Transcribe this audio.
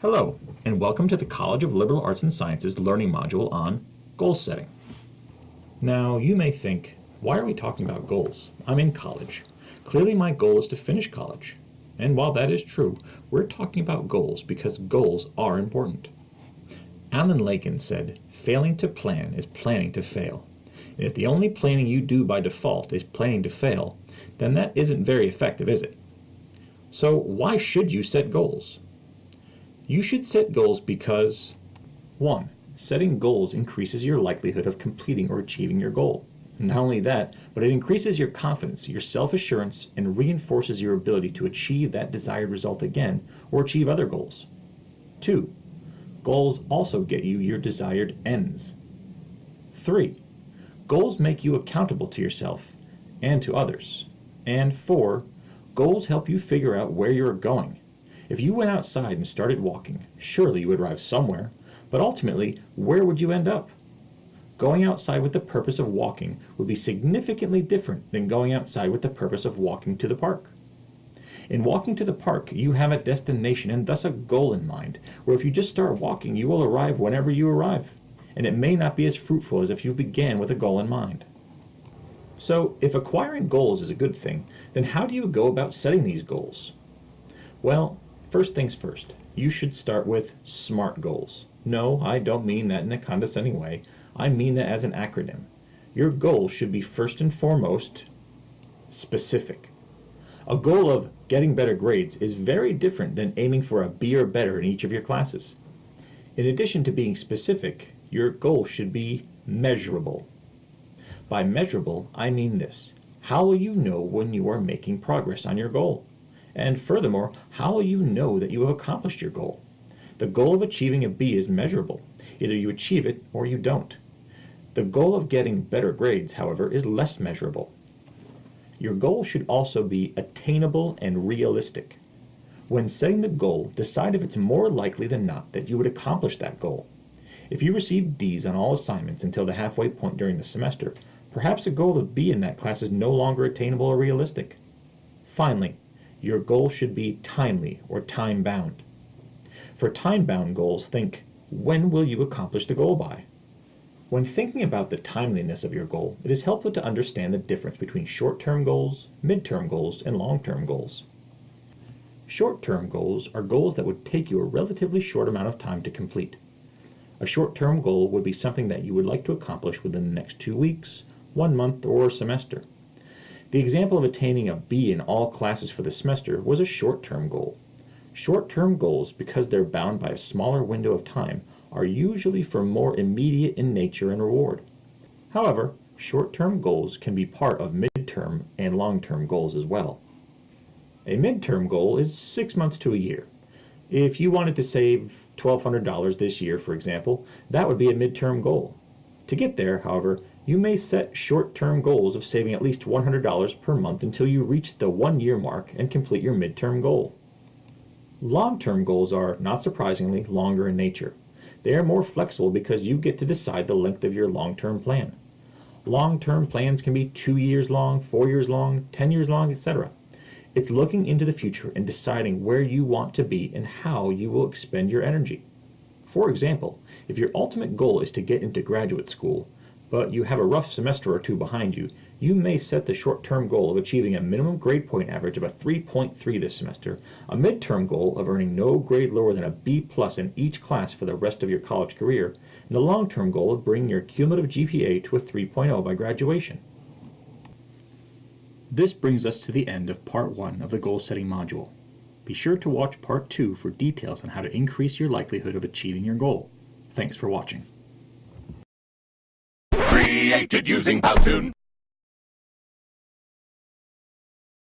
Hello, and welcome to the College of Liberal Arts and Sciences learning module on goal setting. Now, you may think, why are we talking about goals? I'm in college. Clearly my goal is to finish college. And while that is true, we're talking about goals because goals are important. Alan Lakin said, failing to plan is planning to fail. And if the only planning you do by default is planning to fail, then that isn't very effective, is it? So why should you set goals? You should set goals because 1. Setting goals increases your likelihood of completing or achieving your goal. Not only that, but it increases your confidence, your self-assurance, and reinforces your ability to achieve that desired result again or achieve other goals. 2. Goals also get you your desired ends. 3. Goals make you accountable to yourself and to others. And 4. Goals help you figure out where you're going. If you went outside and started walking, surely you would arrive somewhere, but ultimately, where would you end up? Going outside with the purpose of walking would be significantly different than going outside with the purpose of walking to the park. In walking to the park, you have a destination and thus a goal in mind, where if you just start walking, you will arrive whenever you arrive, and it may not be as fruitful as if you began with a goal in mind. So, if acquiring goals is a good thing, then how do you go about setting these goals? Well, first things first, you should start with SMART goals. No, I don't mean that in a condescending way. I mean that as an acronym. Your goal should be first and foremost specific. A goal of getting better grades is very different than aiming for a B or better in each of your classes. In addition to being specific, your goal should be measurable. By measurable, I mean this. How will you know when you are making progress on your goal? And furthermore, how will you know that you have accomplished your goal? The goal of achieving a B is measurable. Either you achieve it or you don't. The goal of getting better grades, however, is less measurable. Your goal should also be attainable and realistic. When setting the goal, decide if it's more likely than not that you would accomplish that goal. If you receive D's on all assignments until the halfway point during the semester, perhaps a goal of B in that class is no longer attainable or realistic. Finally, your goal should be timely or time-bound. For time-bound goals, think, when will you accomplish the goal by? When thinking about the timeliness of your goal, it is helpful to understand the difference between short-term goals, mid-term goals, and long-term goals. Short-term goals are goals that would take you a relatively short amount of time to complete. A short-term goal would be something that you would like to accomplish within the next 2 weeks, 1 month, or a semester. The example of attaining a B in all classes for the semester was a short-term goal. Short-term goals, because they're bound by a smaller window of time, are usually for more immediate in nature and reward. However, short-term goals can be part of mid-term and long-term goals as well. A mid-term goal is 6 months to a year. If you wanted to save $1,200 this year, for example, that would be a mid-term goal. To get there, however, you may set short-term goals of saving at least $100 per month until you reach the 1-year mark and complete your midterm goal. Long-term goals are, not surprisingly, longer in nature. They are more flexible because you get to decide the length of your long-term plan. Long-term plans can be 2 years long, 4 years long, 10 years long, etc. It's looking into the future and deciding where you want to be and how you will expend your energy. For example, if your ultimate goal is to get into graduate school, but you have a rough semester or two behind you, you may set the short-term goal of achieving a minimum grade point average of a 3.3 this semester, a midterm goal of earning no grade lower than a B+ in each class for the rest of your college career, and the long-term goal of bringing your cumulative GPA to a 3.0 by graduation. This brings us to the end of Part 1 of the goal-setting module. Be sure to watch Part 2 for details on how to increase your likelihood of achieving your goal. Thanks for watching. Created using Powtoon.